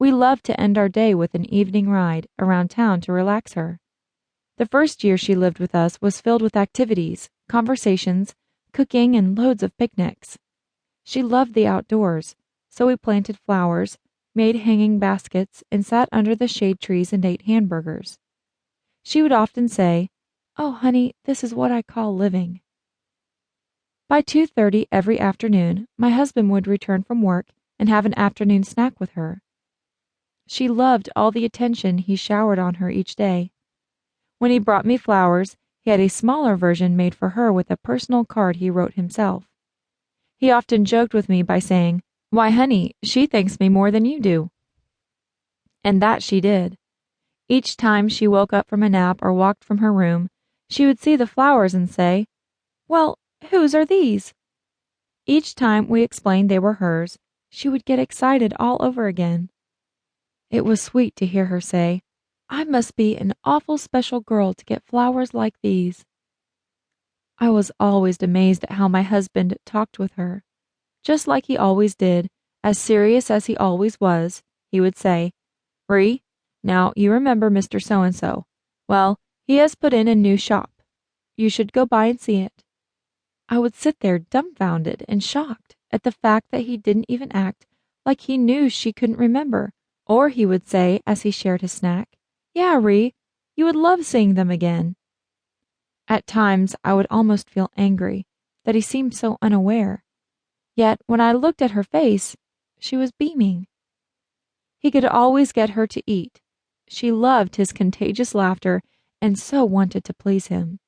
We loved to end our day with an evening ride around town to relax her. The first year she lived with us was filled with activities, conversations, cooking, and loads of picnics. She loved the outdoors, so we planted flowers, made hanging baskets, and sat under the shade trees and ate hamburgers. She would often say, "Oh, honey, this is what I call living." By 2:30 every afternoon, my husband would return from work and have an afternoon snack with her. She loved all the attention he showered on her each day. When he brought me flowers, he had a smaller version made for her with a personal card he wrote himself. He often joked with me by saying, "Why, honey, she thanks me more than you do." And that she did. Each time she woke up from a nap or walked from her room, she would see the flowers and say, "Well, whose are these?" Each time we explained they were hers, she would get excited all over again. It was sweet to hear her say, "I must be an awful special girl to get flowers like these." I was always amazed at how my husband talked with her. Just like he always did, as serious as he always was, he would say, "Ree, now you remember Mr. So-and-so. Well, he has put in a new shop. You should go by and see it." I would sit there dumbfounded and shocked at the fact that he didn't even act like he knew she couldn't remember, or he would say as he shared his snack, "Yeah, Ree, you would love seeing them again." At times, I would almost feel angry that he seemed so unaware. Yet, when I looked at her face, she was beaming. He could always get her to eat. She loved his contagious laughter and so wanted to please him.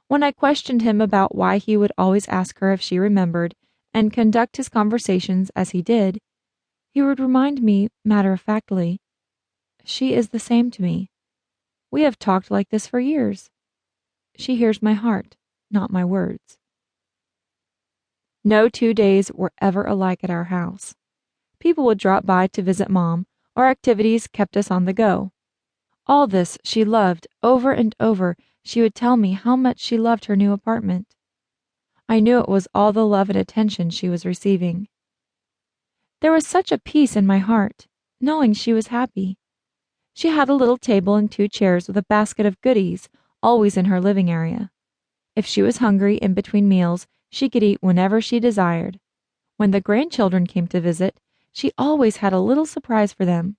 When I questioned him about why he would always ask her if she remembered and conduct his conversations as he did, he would remind me matter-of-factly, "She is the same to me. We have talked like this for years. She hears my heart, not my words." No 2 days were ever alike at our house. People would drop by to visit Mom, or activities kept us on the go. All this she loved. Over and over, she would tell me how much she loved her new apartment. I knew it was all the love and attention she was receiving. There was such a peace in my heart, knowing she was happy. She had a little table and 2 chairs with a basket of goodies always in her living area. If she was hungry in between meals, she could eat whenever she desired. When the grandchildren came to visit, she always had a little surprise for them.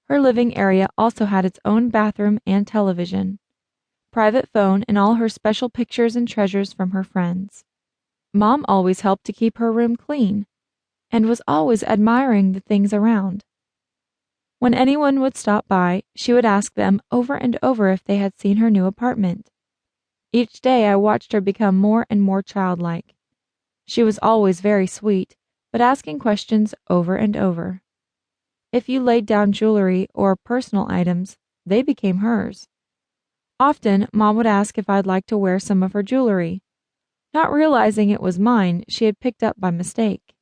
Her living area also had its own bathroom and television, private phone, and all her special pictures and treasures from her friends. Mom always helped to keep her room clean, and was always admiring the things around. When anyone would stop by, she would ask them over and over if they had seen her new apartment. Each day I watched her become more and more childlike. She was always very sweet, but asking questions over and over. If you laid down jewelry or personal items, they became hers. Often, Mom would ask if I'd like to wear some of her jewelry. Not realizing it was mine, she had picked up by mistake.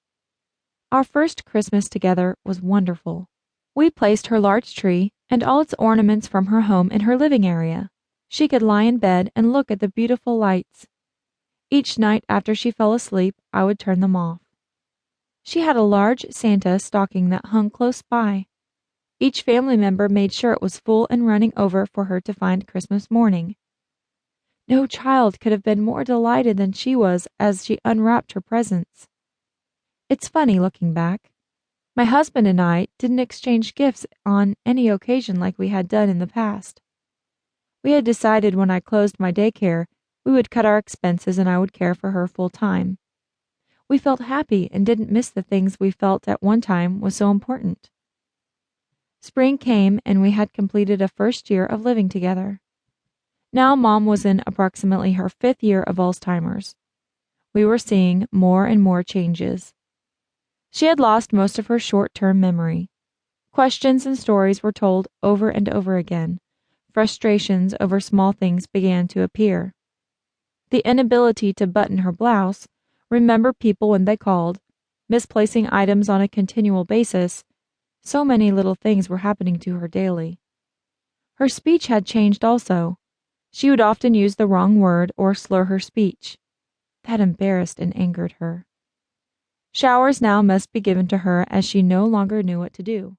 Our first Christmas together was wonderful. We placed her large tree and all its ornaments from her home in her living area. She could lie in bed and look at the beautiful lights. Each night after she fell asleep, I would turn them off. She had a large Santa stocking that hung close by. Each family member made sure it was full and running over for her to find Christmas morning. No child could have been more delighted than she was as she unwrapped her presents. It's funny looking back. My husband and I didn't exchange gifts on any occasion like we had done in the past. We had decided when I closed my daycare, we would cut our expenses and I would care for her full time. We felt happy and didn't miss the things we felt at one time was so important. Spring came and we had completed a first year of living together. Now Mom was in approximately her 5th year of Alzheimer's. We were seeing more and more changes. She had lost most of her short-term memory. Questions and stories were told over and over again. Frustrations over small things began to appear. The inability to button her blouse, remember people when they called, misplacing items on a continual basis, so many little things were happening to her daily. Her speech had changed also. She would often use the wrong word or slur her speech. That embarrassed and angered her. Showers now must be given to her as she no longer knew what to do.